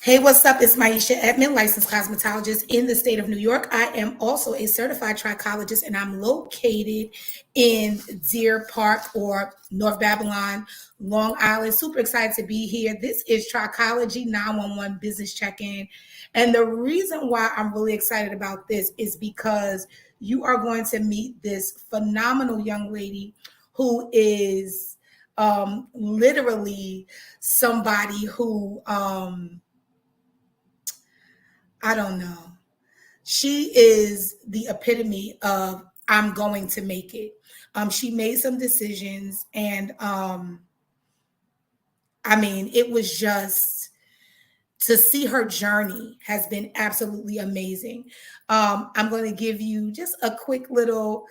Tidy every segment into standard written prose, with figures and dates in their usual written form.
Hey, what's up? It's Maisha Edmond, licensed cosmetologist in the state of New York. I am also a certified trichologist, and I'm located in Deer Park or North Babylon, Long Island. Super excited to be here. This is Trichology 911 Business Check-in. And the reason why I'm really excited about this is because you are going to meet this phenomenal young lady who is literally somebody who I don't know. She is the epitome of I'm going to make it. She made some decisions, and I mean, it was just to see her journey has been absolutely amazing. I'm going to give you just a quick little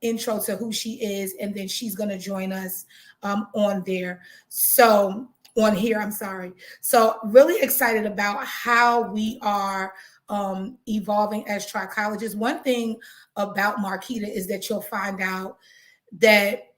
intro to who she is, and then she's going to join us on there. So, on here, I'm sorry. So, really excited about how we are evolving as trichologists. One thing about Marquita is that you'll find out that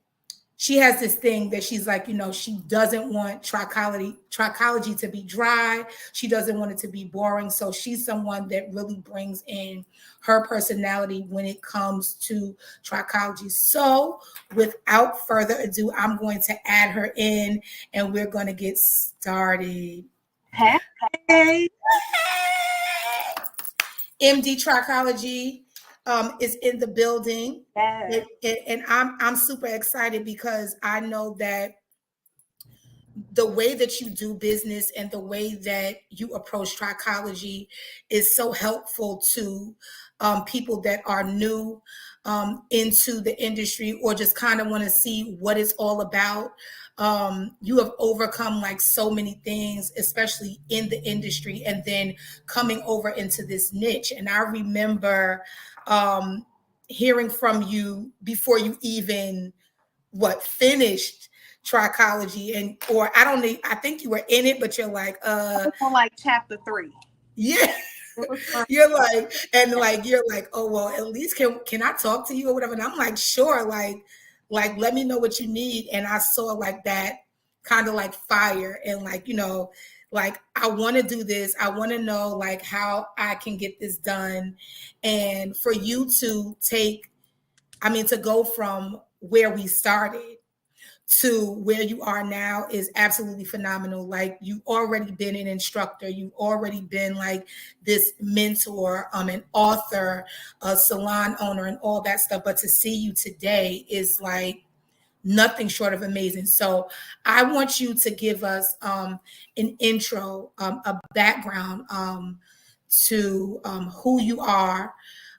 she has this thing that she's like, she doesn't want trichology to be dry. She doesn't want it to be boring. So she's someone that really brings in her personality when it comes to trichology. So without further ado, I'm going to add her in and we're going to get started. Hey. MD Trichology is in the building. Yeah. And I'm super excited because I know that the way that you do business and the way that you approach trichology is so helpful to people that are new into the industry or just kind of want to see what it's all about. You have overcome like so many things, especially in the industry, and then coming over into this niche. And I remember hearing from you before you even finished trichology, and or I think you were in it, but you're like on like chapter 3. Yeah. You're like oh well, at least can I talk to you or whatever? And I'm like, sure, like let me know what you need. And I saw like that kind of like fire and like, like I want to do this. I want to know like how I can get this done. And for you to to go from where we started to where you are now is absolutely phenomenal. Like you've already been an instructor, you've already been like this mentor, an author, a salon owner, and all that stuff. But to see you today is like nothing short of amazing. So I want you to give us an intro, a background to who you are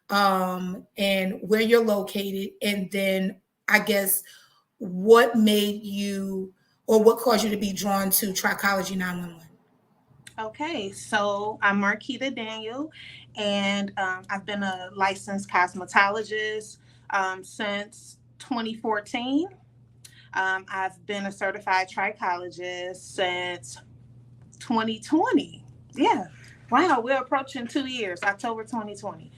and where you're located, and then I guess what made you or what caused you to be drawn to Trichology 911? Okay, so I'm Marquita Daniel, and I've been a licensed cosmetologist since 2014. I've been a certified trichologist since 2020. Yeah. Wow, we're approaching 2 years, October 2020.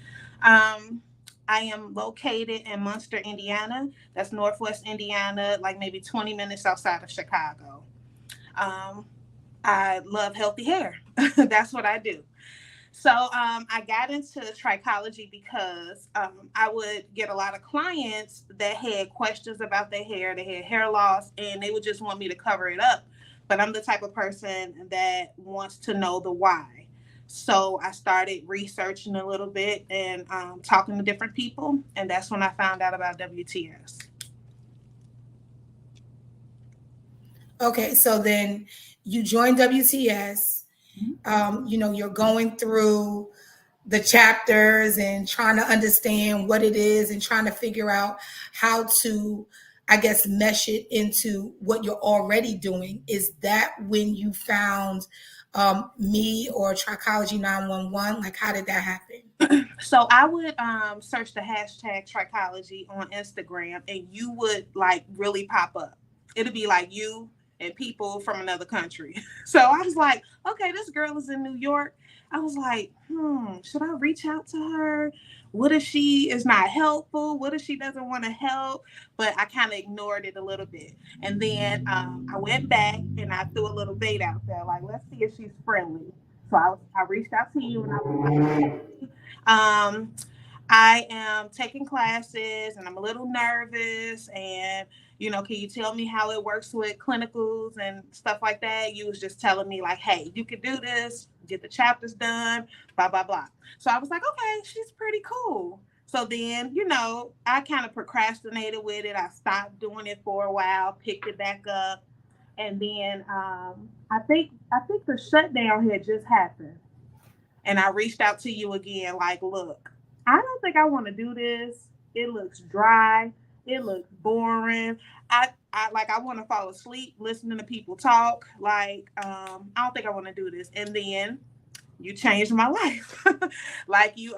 I am located in Munster, Indiana. That's Northwest Indiana, like maybe 20 minutes outside of Chicago. I love healthy hair. That's what I do. So I got into trichology because I would get a lot of clients that had questions about their hair. They had hair loss, and they would just want me to cover it up. But I'm the type of person that wants to know the why. So I started researching a little bit and talking to different people. And that's when I found out about WTS. Okay, so then you joined WTS. You're going through the chapters and trying to understand what it is and trying to figure out how to, I guess, mesh it into what you're already doing. Is that when you found me or Trichology 911? Like, how did that happen? So I would search the hashtag trichology on Instagram, and you would like really pop up. It'll be like you and people from another country. So I was like, okay, this girl is in New York. I was like, should I reach out to her? What if she is not helpful? What if she doesn't want to help? But I kind of ignored it a little bit. And then I went back and I threw a little bait out there. Like, let's see if she's friendly. So I reached out to you and I was like, um, I am taking classes and I'm a little nervous. And, can you tell me how it works with clinicals and stuff like that? You was just telling me, like, hey, you can do this, get the chapters done, blah, blah, blah. So I was like, okay, she's pretty cool. So then, I kind of procrastinated with it. I stopped doing it for a while, picked it back up. And then I think the shutdown had just happened. And I reached out to you again, like, look, I don't think I want to do this. It looks dry. It looks boring. I want to fall asleep listening to people talk. Like, I don't think I want to do this. And then you changed my life. Like you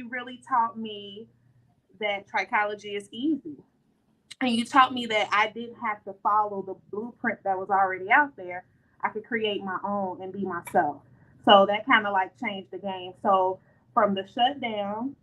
really taught me that trichology is easy. And you taught me that I didn't have to follow the blueprint that was already out there. I could create my own and be myself. So that kind of like changed the game. So from the shutdown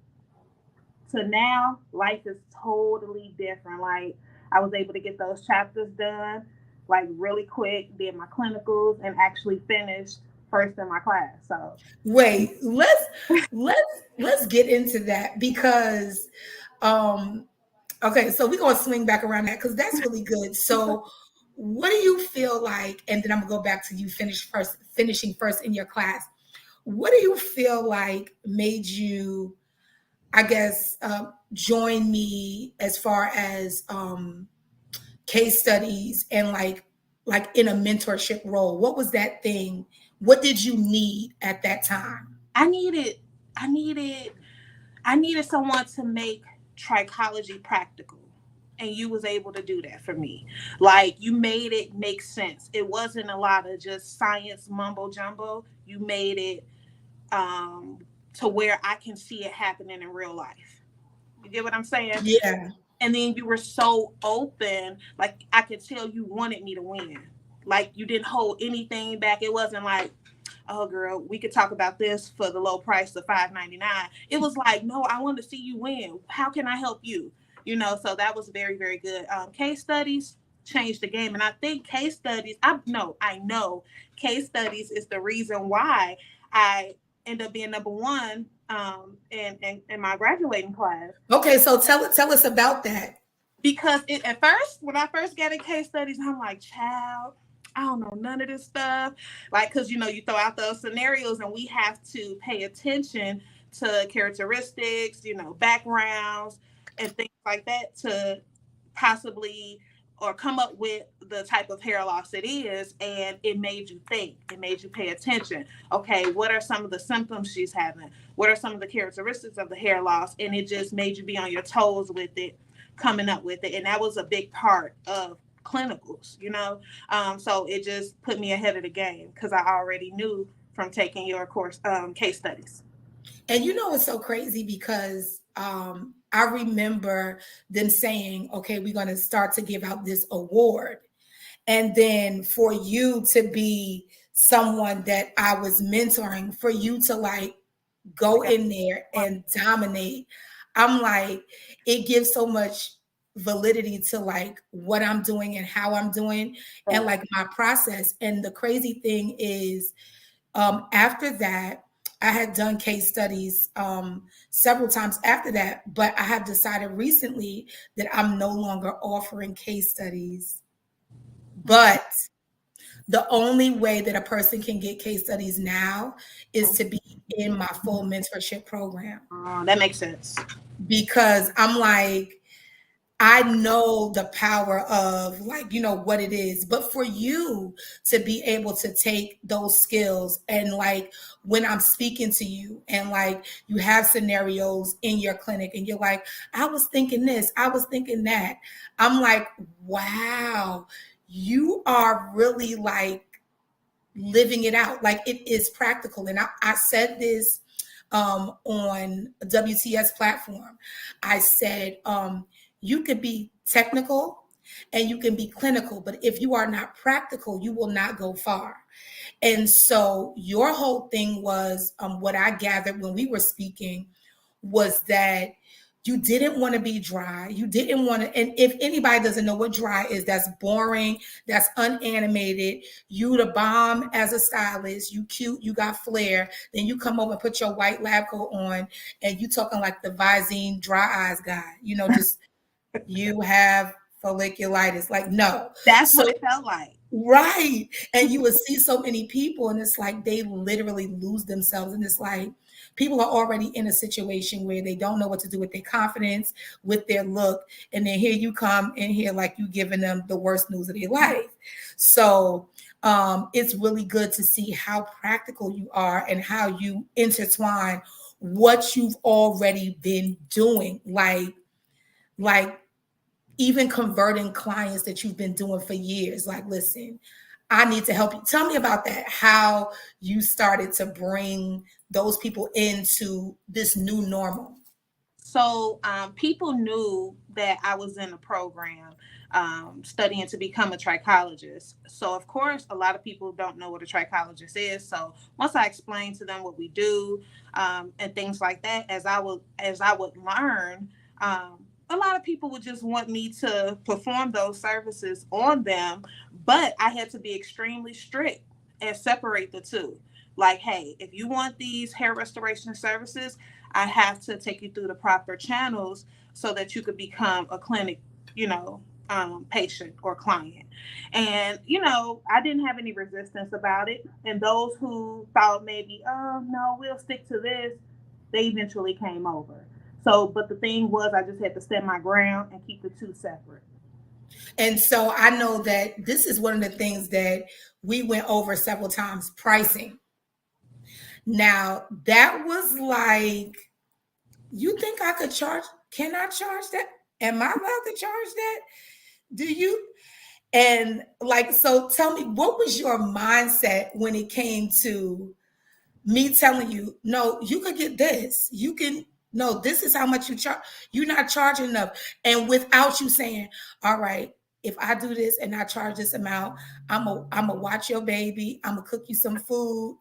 to now, life is totally different. Like I was able to get those chapters done like really quick, did my clinicals, and actually finished first in my class. So Wait, let's get into that because um okay, so we're gonna swing back around that because that's really good. So what do you feel like, and then I'm gonna go back to you finishing first in your class. What do you feel like made you, I guess, join me as far as case studies and like in a mentorship role? What was that thing? What did you need at that time? I needed, I needed, I needed someone to make trichology practical. And you was able to do that for me. Like you made it make sense. It wasn't a lot of just science mumbo jumbo. You made it to where I can see it happening in real life. You get what I'm saying? Yeah. And then you were so open, like I could tell you wanted me to win. Like you didn't hold anything back. It wasn't like, oh girl, we could talk about this for the low price of $5.99. It was like, no, I want to see you win. How can I help you? So that was very, very good. Case studies changed the game. And I think case studies, I know case studies is the reason why I end up being number one in my graduating class. Okay, so tell us about that. Because at first, when I first got in case studies, I'm like, child, I don't know none of this stuff. Like, because, you throw out those scenarios and we have to pay attention to characteristics, backgrounds and things like that to possibly or come up with the type of hair loss it is. And it made you think, it made you pay attention. Okay, what are some of the symptoms she's having? What are some of the characteristics of the hair loss? And it just made you be on your toes with it, coming up with it. And that was a big part of clinicals. So it just put me ahead of the game because I already knew from taking your course case studies. And it's so crazy because I remember them saying, okay, we're going to start to give out this award. And then for you to be someone that I was mentoring, for you to like go in there and dominate, I'm like, it gives so much validity to like what I'm doing and how I'm doing and like my process. And the crazy thing is, after that, I had done case studies several times after that, but I have decided recently that I'm no longer offering case studies. But the only way that a person can get case studies now is to be in my full mentorship program. That makes sense. Because I'm like, I know the power of like, what it is. But for you to be able to take those skills and like when I'm speaking to you and like you have scenarios in your clinic and you're like, I was thinking this, I was thinking that. I'm like, wow, you are really like living it out. Like it is practical. And I said this on a WTS platform. I said, you could be technical and you can be clinical, but if you are not practical, you will not go far. And so your whole thing was what I gathered when we were speaking was that You didn't want to be dry. You didn't want to. And if anybody doesn't know what dry is, that's boring, that's unanimated. You the bomb as a stylist. You cute, you got flair. Then you come over and put your white lab coat on, and you talking like the Visine dry eyes guy. Just you have folliculitis. Like, no. That's So what it felt like. right. And you would see so many people, and it's like they literally lose themselves. And it's like people are already in a situation where they don't know what to do with their confidence, with their look. And then here you come in here like you giving them the worst news of their life. So it's really good to see how practical you are and how you intertwine what you've already been doing. Like even converting clients that you've been doing for years. Like, listen, I need to help you. Tell me about that, how you started to bring those people into this new normal. So people knew that I was in a program studying to become a trichologist. So of course, a lot of people don't know what a trichologist is. So once I explained to them what we do and things like that, as I would learn, a lot of people would just want me to perform those services on them, but I had to be extremely strict and separate the two. Like, hey, if you want these hair restoration services, I have to take you through the proper channels so that you could become a clinic, patient or client. And, I didn't have any resistance about it. And those who thought maybe, oh, no, we'll stick to this, they eventually came over. So, but the thing was, I just had to stand my ground and keep the two separate. And so I know that this is one of the things that we went over several times, pricing. Now, that was like, you think I could charge? Can I charge that? Am I allowed to charge that? Do you? And like, so tell me, what was your mindset when it came to me telling you, no, you could get this. You can, no, this is how much you charge. You're not charging enough. And without you saying, all right, if I do this and I charge this amount, I'm a watch your baby. I'm gonna cook you some food.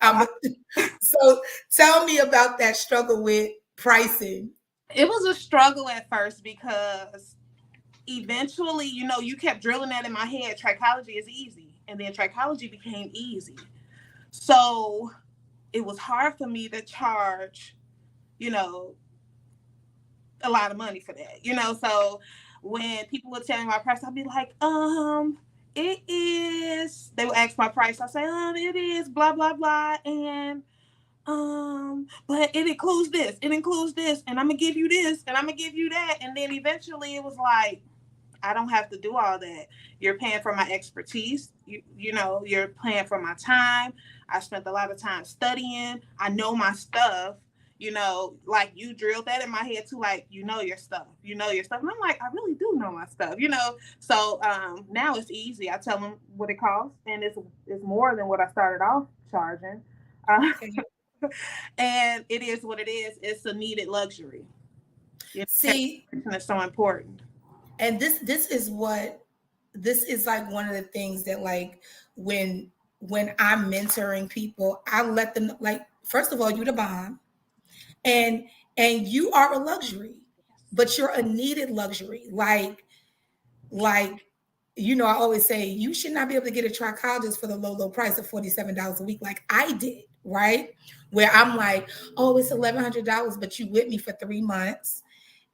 So tell me about that struggle with pricing. It was a struggle at first because eventually, you kept drilling that in my head. Trichology is easy. And then trichology became easy. So it was hard for me to charge, a lot of money for that. So when people would tell me my price, I'd be like, it is, they would ask my price. I say, it is blah, blah, blah. And, but it includes this, and I'm gonna give you this, and I'm gonna give you that. And then eventually it was like, I don't have to do all that. You're paying for my expertise. You're paying for my time. I spent a lot of time studying. I know my stuff. Like you drilled that in my head too. Like, your stuff. And I'm like, I really do know my stuff. So now it's easy. I tell them what it costs, and it's more than what I started off charging. Okay. And it is what it is. It's a needed luxury. See, It's so important. and this is like one of the things that like when I'm mentoring people, I let them like, first of all, you the bomb, and you are a luxury, but you're a needed luxury. Like I always say you should not be able to get a trichologist for the low price of $47 a week, like I did, right? Where I'm like, oh, it's $1,100, but you with me for 3 months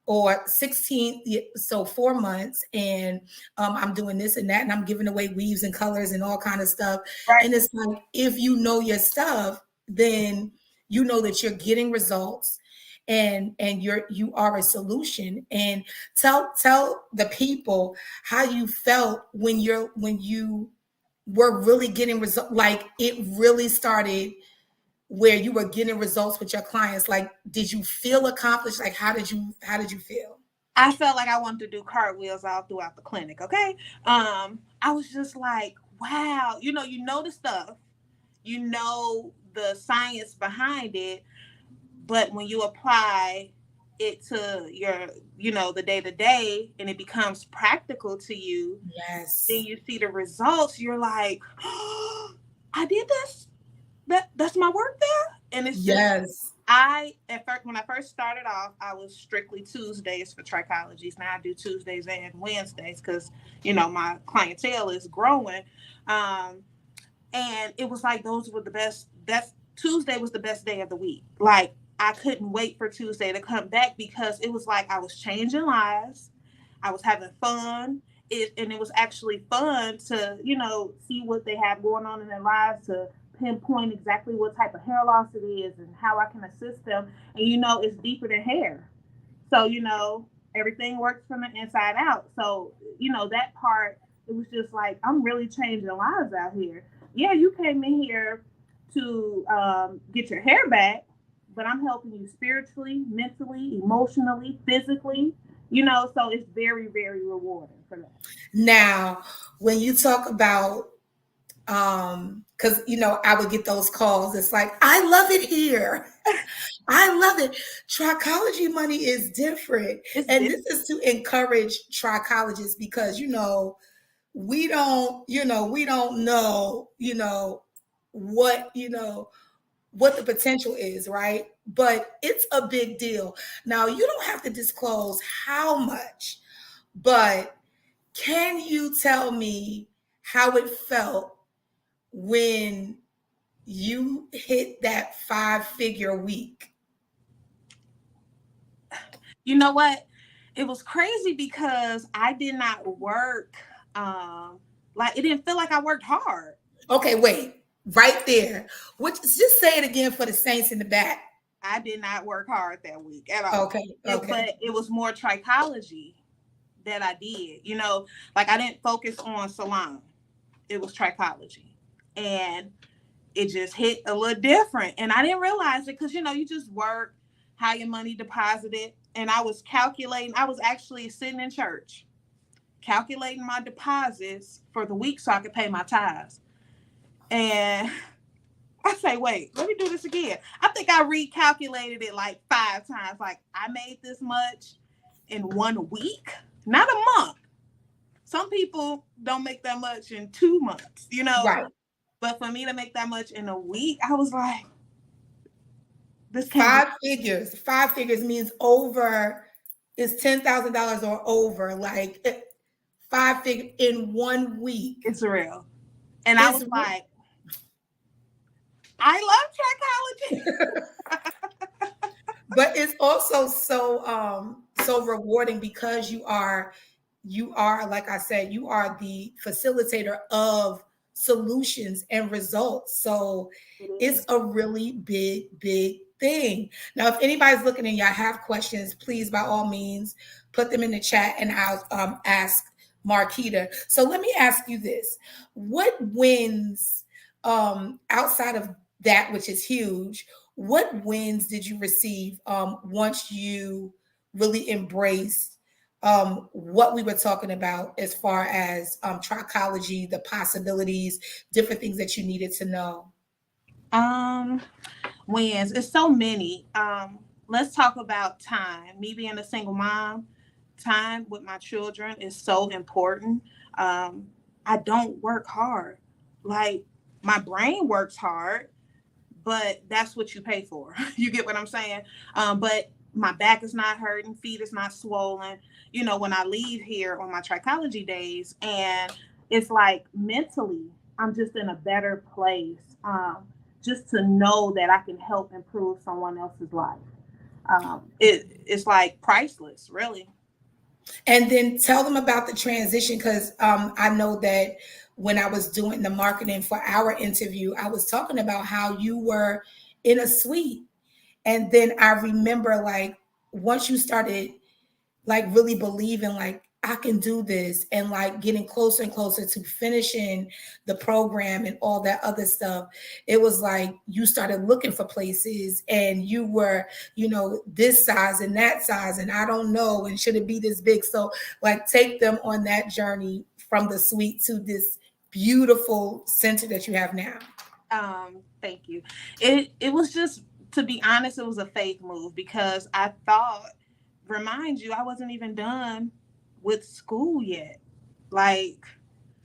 or 16, so 4 months, and I'm doing this and that, and I'm giving away weaves and colors and all kind of stuff. Right. And it's like, if you know your stuff, then you know that you're getting results, and you are a solution. And tell the people how you felt when you were really getting results, like it really started where you were getting results with your clients. Like, did you feel accomplished? Like, how did you feel? I felt like I wanted to do cartwheels all throughout the clinic. Okay. I was just like, wow, you know the stuff, the science behind it, but when you apply it to your, the day to day, and it becomes practical to you, Yes. then you see the results. You're like, oh, I did this. That's my work there, and it's just Yes. When I first started off, I was strictly Tuesdays for trichologies. Now I do Tuesdays and Wednesdays because my clientele is growing. Um, and it was like those were the best. That's Tuesday was the best day of the week. Like I couldn't wait for Tuesday to come back because it was like I was changing lives. I was having fun. And it was actually fun to, see what they have going on in their lives, to pinpoint exactly what type of hair loss it is and how I can assist them. And, it's deeper than hair. So, everything works from the inside out. So, that part, it was just like, I'm really changing lives out here. Yeah, you came in here to get your hair back, but I'm helping you spiritually, mentally, emotionally, physically, so it's very, very rewarding for that. Now, when you talk about because I would get those calls. It's like, I love it here. I love it. Trichology money is different. And this is to encourage trichologists because we don't know, what, what the potential is, right? But it's a big deal. Now, you don't have to disclose how much, but can you tell me how it felt when you hit that 5-figure week? You know what? It was crazy because I did not work. Like it didn't feel like I worked hard. Okay, wait, right there. Just say it again for the saints in the back. I did not work hard that week at all. Okay, okay. But it was more trichology that I did. Like I didn't focus on salon. It was trichology, and it just hit a little different. And I didn't realize it because you just work, how your money deposited, and I was calculating. I was actually sitting in church calculating my deposits for the week so I could pay my tithes. And I say, wait, let me do this again. I think I recalculated it like 5 times. Like I made this much in 1 week, not a month. Some people don't make that much in 2 months, Right. But for me to make that much in a week, I was like, this can't 5 figures. 5 figures means over is $10,000 or over. Like 5 figure in 1 week. It's real. And I was like, I love trichology. But it's also so rewarding because you are, like I said, you are the facilitator of solutions and results. So it's a really big thing. Now, if anybody's looking and y'all have questions, please by all means put them in the chat and I'll ask Marquita. So let me ask you this: what wins outside of that, which is huge? What wins did you receive once you really embraced what we were talking about as far as trichology, the possibilities, different things that you needed to know? Wins. It's so many. Let's talk about time. Me being a single mom, time with my children is so important. I don't work hard. Like my brain works hard, but that's what you pay for. You get what I'm saying? But my back is not hurting, feet is not swollen, when I leave here on my trichology days. And it's like mentally, I'm just in a better place. Just to know that I can help improve someone else's life. It's like priceless, really. And then tell them about the transition because I know that when I was doing the marketing for our interview, I was talking about how you were in a suite. And then I remember like once you started like really believing like I can do this and like getting closer and closer to finishing the program and all that other stuff, it was like you started looking for places and you were, this size and that size and I don't know and should it be this big? So like take them on that journey from the suite to this beautiful center that you have now. Thank you. It was just, to be honest, it was a faith move because I thought, remind you, I wasn't even done with school yet. Like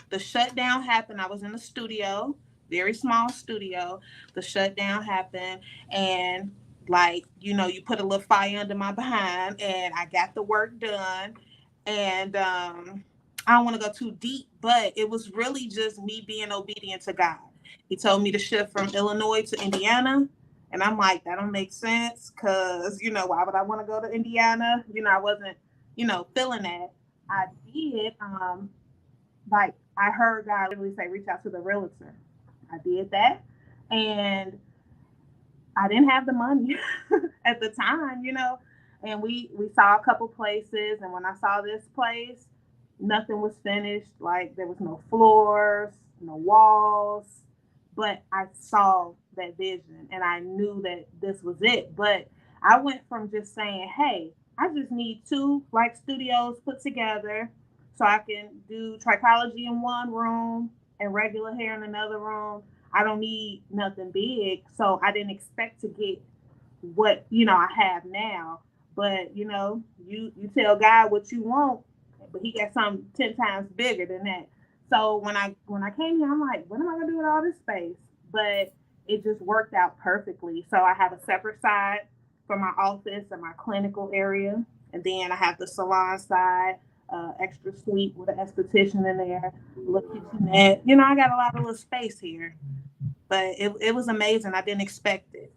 the shutdown happened. I was in a studio, very small studio. The shutdown happened and Like, you know, you put a little fire under my behind, and I got the work done. And I don't want to go too deep, but it was really just me being obedient to God. He told me to shift from Illinois to Indiana. And I'm like, that don't make sense because, you know, why would I want to go to Indiana? You know, I wasn't, you know, feeling that. I did. Like, I heard God literally say, reach out to the realtor. I did that. And I didn't have the money at the time, you know. And we saw a couple places, and when I saw this place, nothing was finished. Like there was no floors, no walls, but I saw that vision, and I knew that this was it. But I went from just saying, "Hey, I just need two like studios put together, so I can do trichology in one room and regular hair in another room. I don't need nothing big." So I didn't expect to get what, you know, I have now. But, you know, you tell God what you want, but he got something 10 times bigger than that. So when I came here, I'm like, what am I gonna do with all this space? But it just worked out perfectly. So I have a separate side for my office and my clinical area. And then I have the salon side, extra suite with an esthetician in there, a little kitchenette. You know, I got a lot of little space here. But it was amazing. I didn't expect it.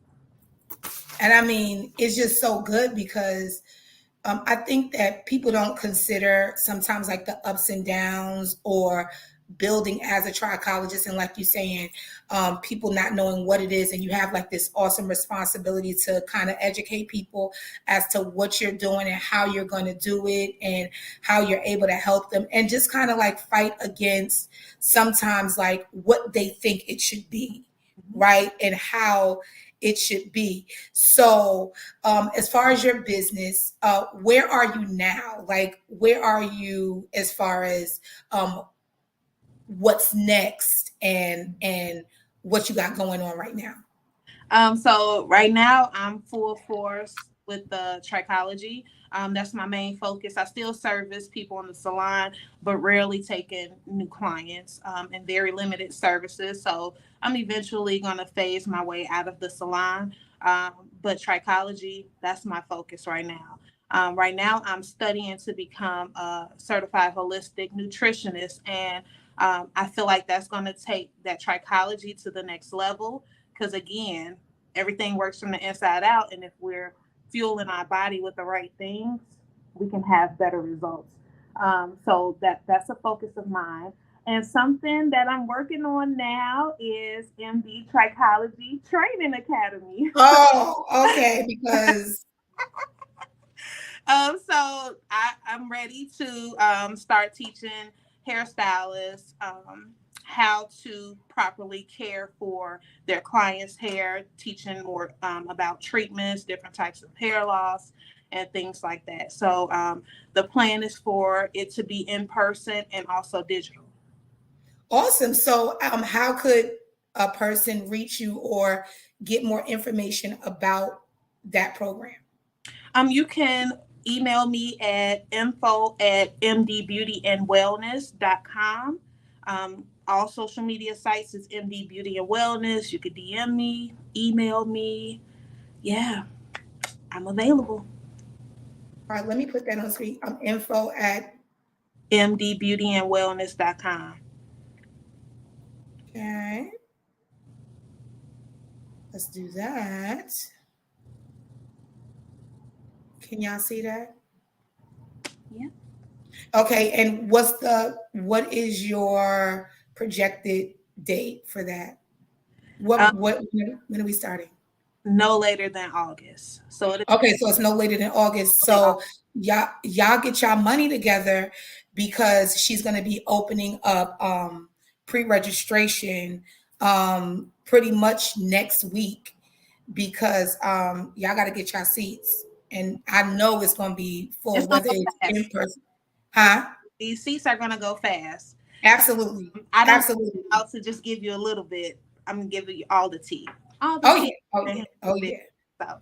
And I mean, it's just so good because I think that people don't consider sometimes like the ups and downs or building as a trichologist. And like you're saying, people not knowing what it is. And you have like this awesome responsibility to kind of educate people as to what you're doing and how you're going to do it and how you're able to help them. And just kind of like fight against sometimes like what they think it should be, right? And how it should be. So, as far as your business, where are you now? Like, where are you as far as what's next and what you got going on right now? So right now I'm full force with the trichology. That's my main focus. I still service people in the salon, but rarely taking new clients and very limited services. So I'm eventually going to phase my way out of the salon. But trichology, that's my focus right now. Right now, I'm studying to become a certified holistic nutritionist, and I feel like that's going to take that trichology to the next level because again, everything works from the inside out, and if we're fueling our body with the right things, we can have better results. So that's a focus of mine. And something that I'm working on now is MD Trichology Training Academy. Oh, okay. Because So I'm ready to start teaching hairstylists how to properly care for their clients' hair, teaching more about treatments, different types of hair loss, and things like that. So the plan is for it to be in person and also digital. awesome. So, how could a person reach you or get more information about that program? You can email me at info@mdbeautyandwellness.com. All social media sites is MD Beauty and Wellness. You could DM me, email me. Yeah, I'm available. All right, let me put that on screen. Info at mdbeautyandwellness.com. okay. Let's do that. Can y'all see that? Yeah. Okay, and what is your projected date for that? Um, When are we starting? no later than August. So it'll Okay, so it's no later than August. be So y'all get y'all money together because she's gonna be opening up pre-registration pretty much next week because y'all gotta get y'all seats. And I know it's gonna be full, it's gonna whether go it's in fast. person. Huh? These seats are gonna go fast. Absolutely. I don't Absolutely. out to just give you a little bit. I'm gonna give you all the tea. All the Oh tea. yeah. Oh yeah. Oh yeah. So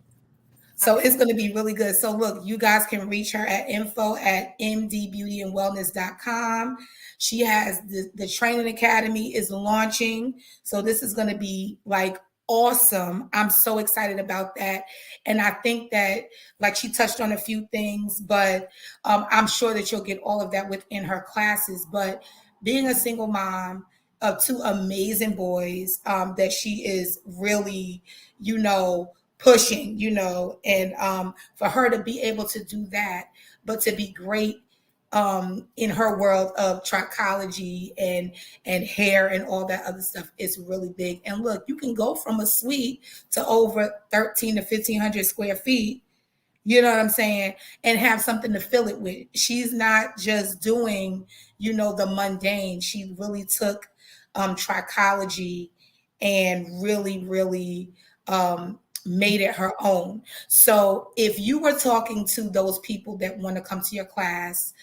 So it's going to be really good. So look, you guys can reach her at info@mdbeautyandwellness.com. She has the training academy is launching. So this is going to be like awesome. I'm so excited about that. And I think that, like, she touched on a few things, but I'm sure that you'll get all of that within her classes. But being a single mom of two amazing boys, that she is really, pushing, and for her to be able to do that, but to be great in her world of trichology and hair and all that other stuff is really big. And look, you can go from a suite to over 13 to 1500 square feet, you know what I'm saying, and have something to fill it with. She's not just doing, the mundane. She really took trichology and really, really made it her own. So if you were talking to those people that want to come to your class,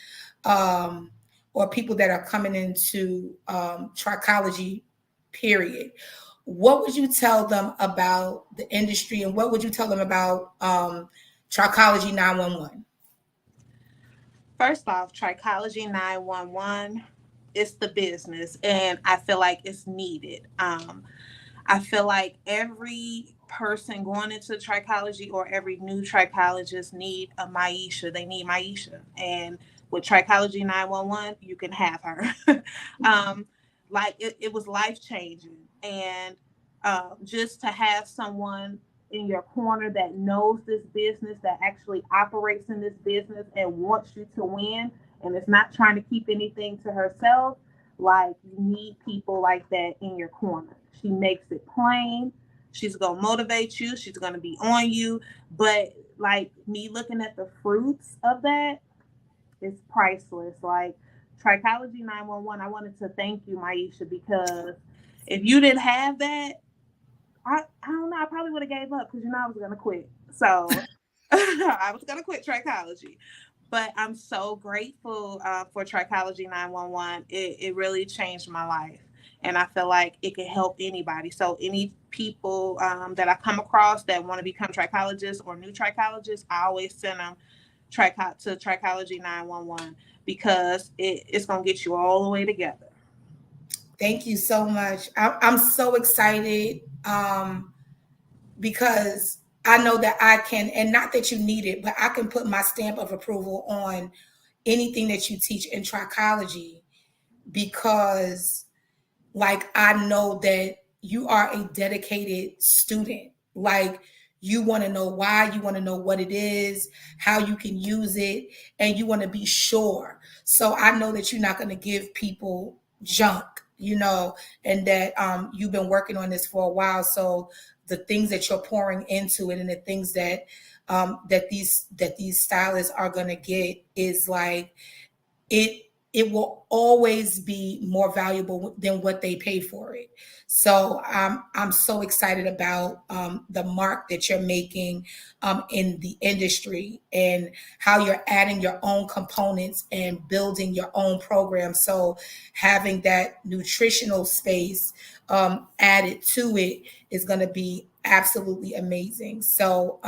um, or people that are coming into trichology, period, what would you tell them about the industry, and what would you tell them about Trichology 911? First off, Trichology 911, it's the business, and I feel like it's needed. I feel like every person going into trichology or every new trichologist need a Maisha. They need Maisha. And with Trichology 911, you can have her. um, it was life changing. And just to have someone in your corner that knows this business, that actually operates in this business and wants you to win, and is not trying to keep anything to herself, like, you need people like that in your corner. She makes it plain. She's gonna motivate you. She's gonna be on you. But like, me looking at the fruits of that, it's priceless. Like, Trichology 911, I wanted to thank you, Maisha, because if you didn't have that, I don't know, I probably would have gave up, because I was gonna quit. So I was gonna quit trichology. But I'm so grateful for Trichology 911. It really changed my life. And I feel like it can help anybody. So, any people that I come across that want to become trichologists or new trichologists, I always send them to Trichology 911, because it's going to get you all the way together. Thank you so much. I'm so excited because I know that I can, and not that you need it, but I can put my stamp of approval on anything that you teach in trichology, because like, I know that you are a dedicated student. Like, you want to know why, you want to know what it is, how you can use it, and you want to be sure. So I know that you're not going to give people junk, and that you've been working on this for a while. So the things that you're pouring into it, and the things that these stylists are going to get, is like, it will always be more valuable than what they pay for it. So I'm so excited about the mark that you're making in the industry, and how you're adding your own components and building your own program. So having that nutritional space added to it is going to be absolutely amazing. So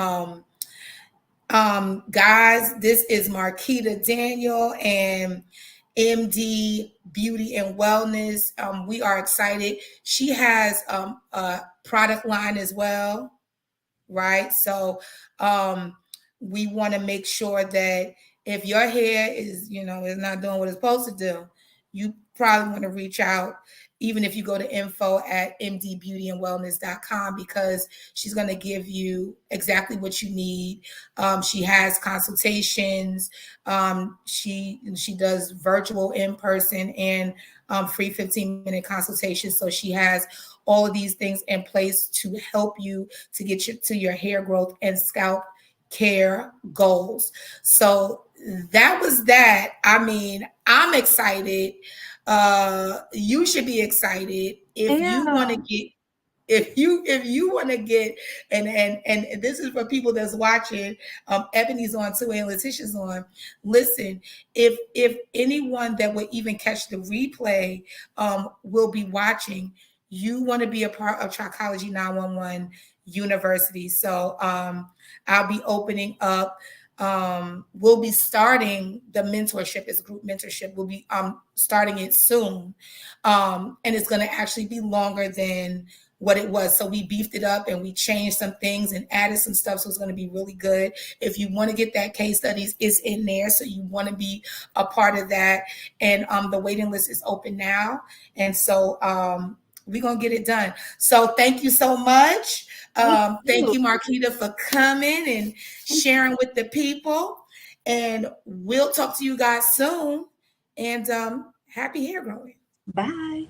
guys, this is Marquita Daniel and MD Beauty and Wellness. We are excited. She has a product line as well, right? So we want to make sure that if your hair is not doing what it's supposed to do, you probably want to reach out, even if you go to info@mdbeautyandwellness.com, because she's going to give you exactly what you need. She has consultations. She does virtual, in person, and free 15-minute consultations. So she has all of these things in place to help you to get to your hair growth and scalp care goals. So that was that. I mean, I'm excited. You should be excited if you want to Yeah. get if you want to get, and this is for people that's watching. Ebony's on too, and Letitia's on. Listen, if anyone that would even catch the replay will be watching, you want to be a part of Trichology 911 University. So I'll be opening up. We'll be starting the mentorship, as group mentorship. We'll be starting it soon, and it's going to actually be longer than what it was. So we beefed it up and we changed some things and added some stuff. So it's going to be really good. If you want to get that case studies, it's in there. So you want to be a part of that. And the waiting list is open now. And so we're going to get it done. So thank you so much. Thank you, Marquita, for coming and sharing with the people. And we'll talk to you guys soon. And happy hair growing. Bye.